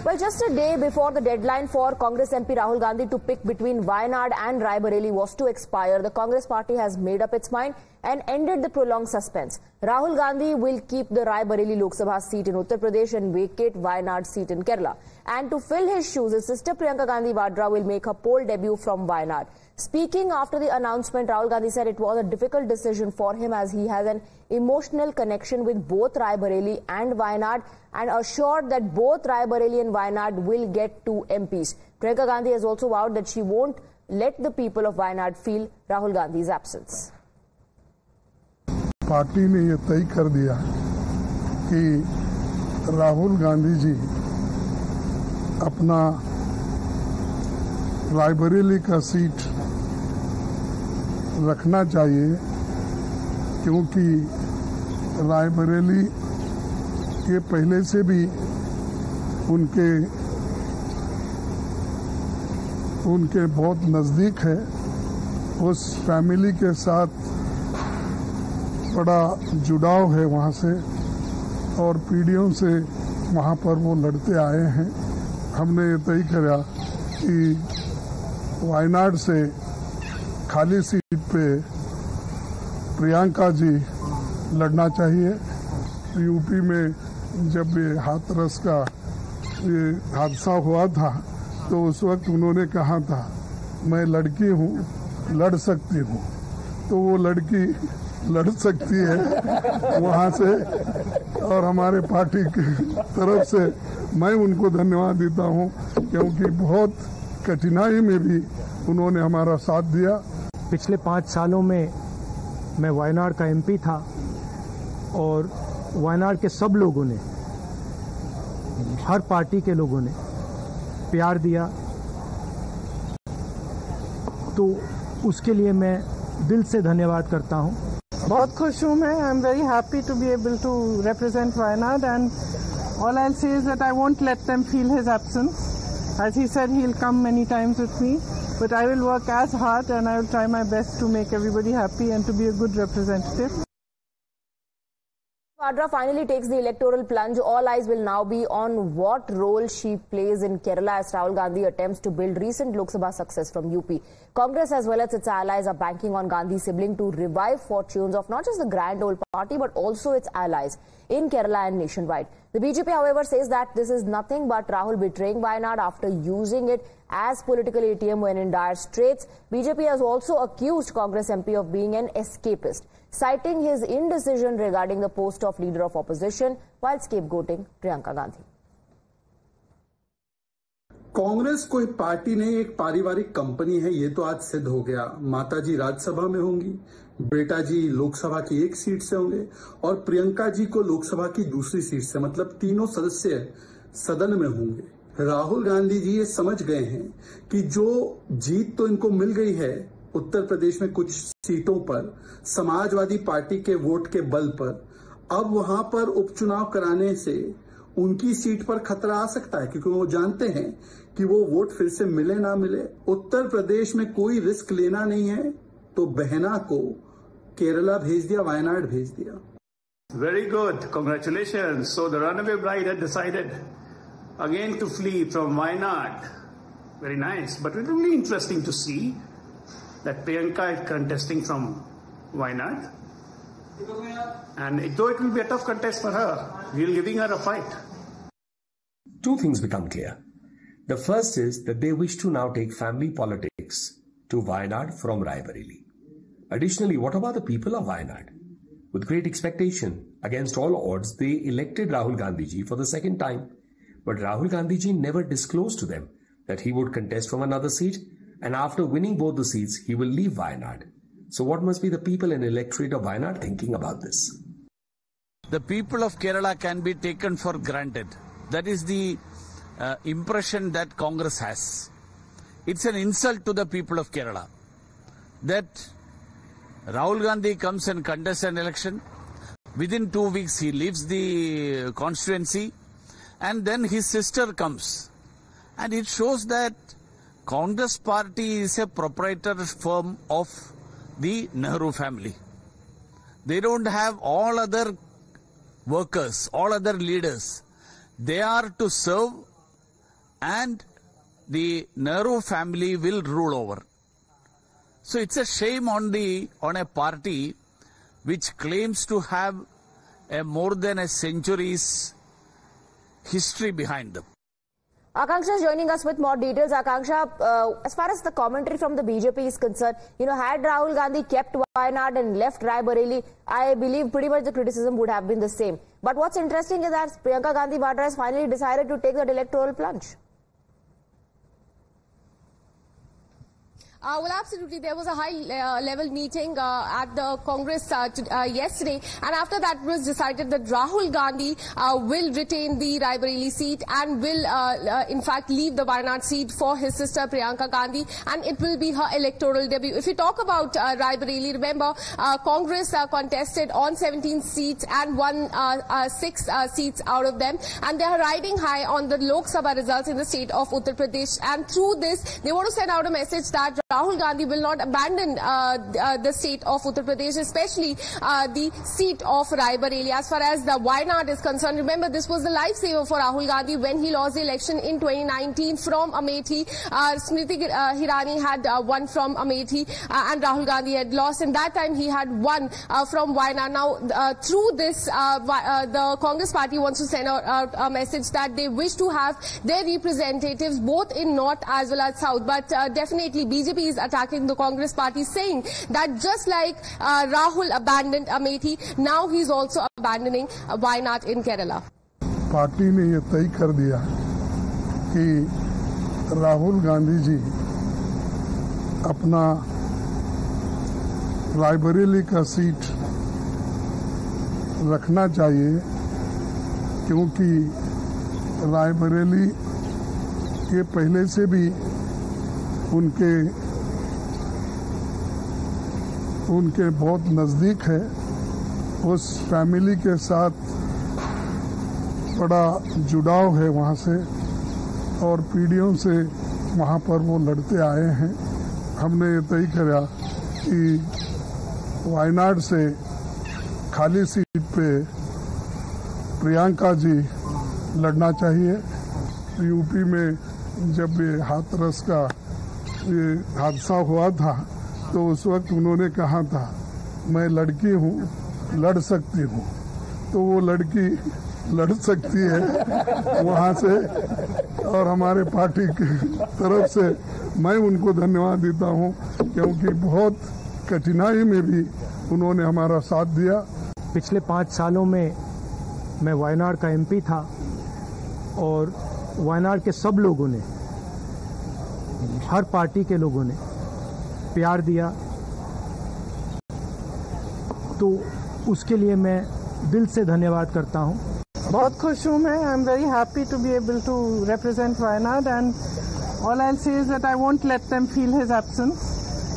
Well, just a day before the deadline for Congress MP Rahul Gandhi to pick between Wayanad and Raebareli was to expire, the Congress party has made up its mind and ended the prolonged suspense. Rahul Gandhi will keep the Raebareli Lok Sabha seat in Uttar Pradesh and vacate Wayanad seat in Kerala. And to fill his shoes, his sister Priyanka Gandhi Vadra will make her poll debut from Wayanad. Speaking after the announcement, Rahul Gandhi said it was a difficult decision for him as he has an emotional connection with both Raebareli and Wayanad and assured that both Raebareli and Wayanad will get 2 MPs. Priyanka Gandhi has also vowed that she won't let the people of Wayanad feel Rahul Gandhi's absence. Party ने ये तय कर दिया कि राहुल गांधी जी अपना रायबरेली का seat रखना चाहिए क्योंकि रायबरेली के पहले से भी उनके बहुत नज़दीक है। उस फैमिली के साथ बड़ा जुड़ाव है वहाँ से और पीढ़ियों से वहाँ पर वो लड़ते आए हैं। हमने ये तय किया कि वायनाड से खाली सीट पे प्रियंका जी लड़ना चाहिए। यूपी में जब ये हाथरस का ये हादसा हुआ था तो उस वक्त उन्होंने कहा था मैं लड़की हूँ, लड़ सकती हूँ, तो वो लड़की लड़ सकती है वहाँ से और हमारे पार्टी की तरफ से मैं उनको धन्यवाद देता हूँ क्योंकि बहुत कठिनाई में भी उन्होंने हमारा साथ दिया। पिछले 5 सालों में मैं वायनाड का एमपी था और वायनाड के सब लोगों ने, हर पार्टी के लोगों ने प्यार दिया, तो उसके लिए मैं दिल से धन्यवाद करता हूँ। बहुत खुश हूँ मैं। I am very happy to be able to represent Wayanad and all I'll say is that I won't let them feel his absence. As he said, he'll come many times with me, but I will work as hard and I will try my best to make everybody happy and to be a good representative. Vadra finally takes the electoral plunge. All eyes will now be on what role she plays in Kerala as Rahul Gandhi attempts to build recent Lok Sabha success from UP. Congress as well as its allies are banking on Gandhi's sibling to revive fortunes of not just the grand old party but also its allies in Kerala and nationwide. The BJP, however, says that this is nothing but Rahul betraying Wayanad after using it as political ATM when in dire straits. BJP has also accused Congress MP of being an escapist, citing his indecision regarding the post of leader of opposition while scapegoating Priyanka Gandhi. Congress कोई party नहीं, एक पारिवारिक company है, ये तो आज सिद्ध हो गया। माताजी राज्यसभा में होंगी, बेटा जी लोकसभा की 1 सीट से होंगे और प्रियंका जी को लोकसभा की 2री सीट से, मतलब तीनों सदस्य सदन में होंगे। राहुल गांधी जी ये समझ गए हैं कि जो जीत तो इनको मिल गई है उत्तर प्रदेश में कुछ सीटों पर समाजवादी पार्टी के वोट के बल पर, अब वहां पर उपचुनाव कराने से उनकी सीट पर खतरा आ सकता है क्योंकि वो जानते हैं कि वो वोट फिर से मिले ना मिले। उत्तर प्रदेश में कोई रिस्क लेना नहीं है तो बहना को केरला भेज दिया, वायनाड भेज दिया। Very good, congratulations. So the runaway bride had decided again to flee from Wayanad. Very nice, but it will be interesting to see that Priyanka is contesting from Wayanad. And though it will be a tough contest for her, we are giving her a fight. 2 things become clear. The first is that they wish to now take family politics to Wayanad from Raebareli. Additionally, what about the people of Wayanad? With great expectation, against all odds, they elected Rahul Gandhi ji for the 2nd time. But Rahul Gandhi ji never disclosed to them that he would contest from another seat, and after winning both the seats, he will leave Wayanad. So what must be the people and electorate of Wayanad thinking about this? The people of Kerala can be taken for granted. That is the impression that Congress has. It's an insult to the people of Kerala that Rahul Gandhi comes and contests an election. Within 2 weeks, he leaves the constituency and then his sister comes. And it shows that Congress party is a proprietary firm of the Nehru family. They don't have all other workers, all other leaders. They are to serve and the Nehru family will rule over. So it's a shame on a party which claims to have more than a century's history behind them. Akanksha is joining us with more details. Akanksha, as far as the commentary from the BJP is concerned, had Rahul Gandhi kept Wayanad and left Raebareli, I believe pretty much the criticism would have been the same. But what's interesting is that Priyanka Gandhi Vadra has finally decided to take that electoral plunge. Well, absolutely. There was a high-level meeting at the Congress yesterday, and after that it was decided that Rahul Gandhi will retain the Raebareli seat and will, in fact, leave the Wayanad seat for his sister Priyanka Gandhi, and it will be her electoral debut. If you talk about Raebareli, remember, Congress contested on 17 seats and won 6 seats out of them, and they are riding high on the Lok Sabha results in the state of Uttar Pradesh, and through this, they want to send out a message that Rahul Gandhi will not abandon the state of Uttar Pradesh, especially the seat of Raebareli. As far as the Wayanad is concerned, remember this was the lifesaver for Rahul Gandhi when he lost the election in 2019 from Amethi. Smriti Irani had won from Amethi and Rahul Gandhi had lost, and that time he had won from Wayanad. Now, through this, the Congress party wants to send out a message that they wish to have their representatives both in North as well as South. But definitely BJP is attacking the Congress party, saying that just like Rahul abandoned Amethi, now he's also abandoning Wayanad in Kerala. Party ने ये तय कर दिया कि राहुल गांधी जी अपना रायबरेली का seat रखना चाहिए, क्योंकि रायबरेली के पहले से भी उनके बहुत नज़दीक है। उस फैमिली के साथ बड़ा जुड़ाव है वहाँ से, और पीढ़ियों से वहाँ पर वो लड़ते आए हैं। हमने ये तय किया कि वायनाड से खाली सीट पे प्रियंका जी लड़ना चाहिए। यूपी में जब ये हाथरस का ये हादसा हुआ था तो उस वक्त उन्होंने कहा था मैं लड़की हूँ, लड़ सकती हूँ, तो वो लड़की लड़ सकती है वहाँ से, और हमारे पार्टी की तरफ से मैं उनको धन्यवाद देता हूँ, क्योंकि बहुत कठिनाई में भी उन्होंने हमारा साथ दिया। पिछले 5 सालों में मैं वायनाड का एमपी था और वायनाड के सब लोगों ने, हर पार्टी के लोगों ने प्यार दिया, तो उसके लिए मैं दिल से धन्यवाद करता हूं। बहुत खुश हूं मैं। I am very happy to be able to represent Wayanad, and all I'll say is that I won't let them feel his absence.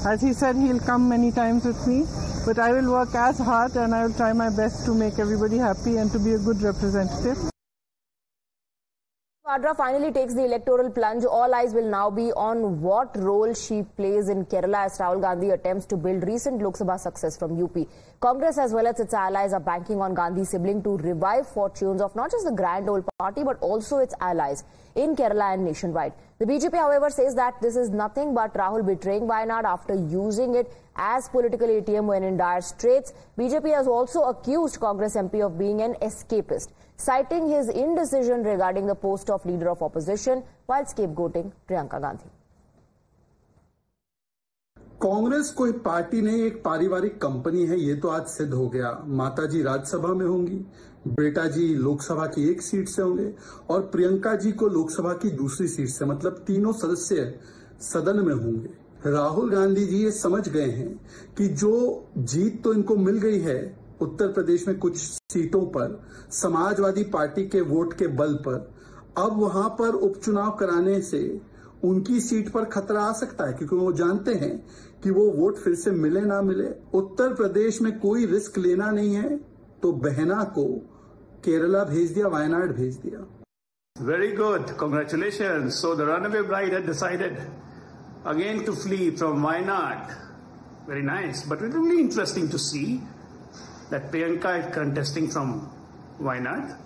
As he said, he'll come many times with me, but I will work as hard and I will try my best to make everybody happy and to be a good representative. Vadra finally takes the electoral plunge. All eyes will now be on what role she plays in Kerala as Rahul Gandhi attempts to build recent Lok Sabha success from UP. Congress as well as its allies are banking on Gandhi's sibling to revive fortunes of not just the grand old party but also its allies in Kerala and nationwide. The BJP, however, says that this is nothing but Rahul betraying Wayanad after using it as political ATM when in dire straits. BJP has also accused Congress MP of being an escapist, citing his indecision regarding the post of leader of opposition while scapegoating Priyanka Gandhi. Congress कोई party नहीं, एक पारिवारिक company है, ये तो आज सिद्ध हो गया। माताजी राज्यसभा में होंगी, बेटा जी लोकसभा की एक सीट से होंगे और प्रियंका जी को लोकसभा की दूसरी सीट से, मतलब तीनों सदस्य सदन में होंगे। राहुल गांधी जी ये समझ गए हैं कि जो जीत तो इनको मिल गई है उत्तर प्रदेश में कुछ सीटों पर समाजवादी पार्टी के वोट के बल पर, अब वहां पर उपचुनाव कराने से उनकी सीट पर खतरा आ सकता है, क्योंकि वो जानते हैं कि वो वोट फिर से मिले ना मिले। उत्तर प्रदेश में कोई रिस्क लेना नहीं है, तो बहना को केरला भेज दिया, वायनाड भेज दिया। Very good, congratulations. So the runaway bride had decided again to flee from Wayanad. Very nice, but it will be interesting to see that Priyanka is contesting from Wayanad.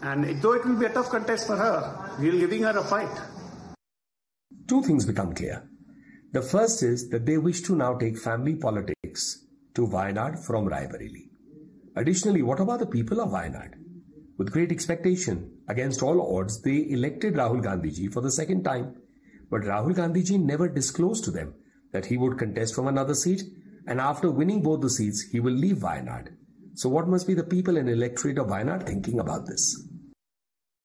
And though it will be a tough contest for her, we are giving her a fight. Two things become clear. The first is that they wish to now take family politics to Wayanad from Raebareli. Additionally, what about the people of Wayanad? With great expectation, against all odds, they elected Rahul Gandhi ji for the second time. But Rahul Gandhi ji never disclosed to them that he would contest from another seat, and after winning both the seats, he will leave Wayanad. So what must be the people and electorate of Wayanad thinking about this?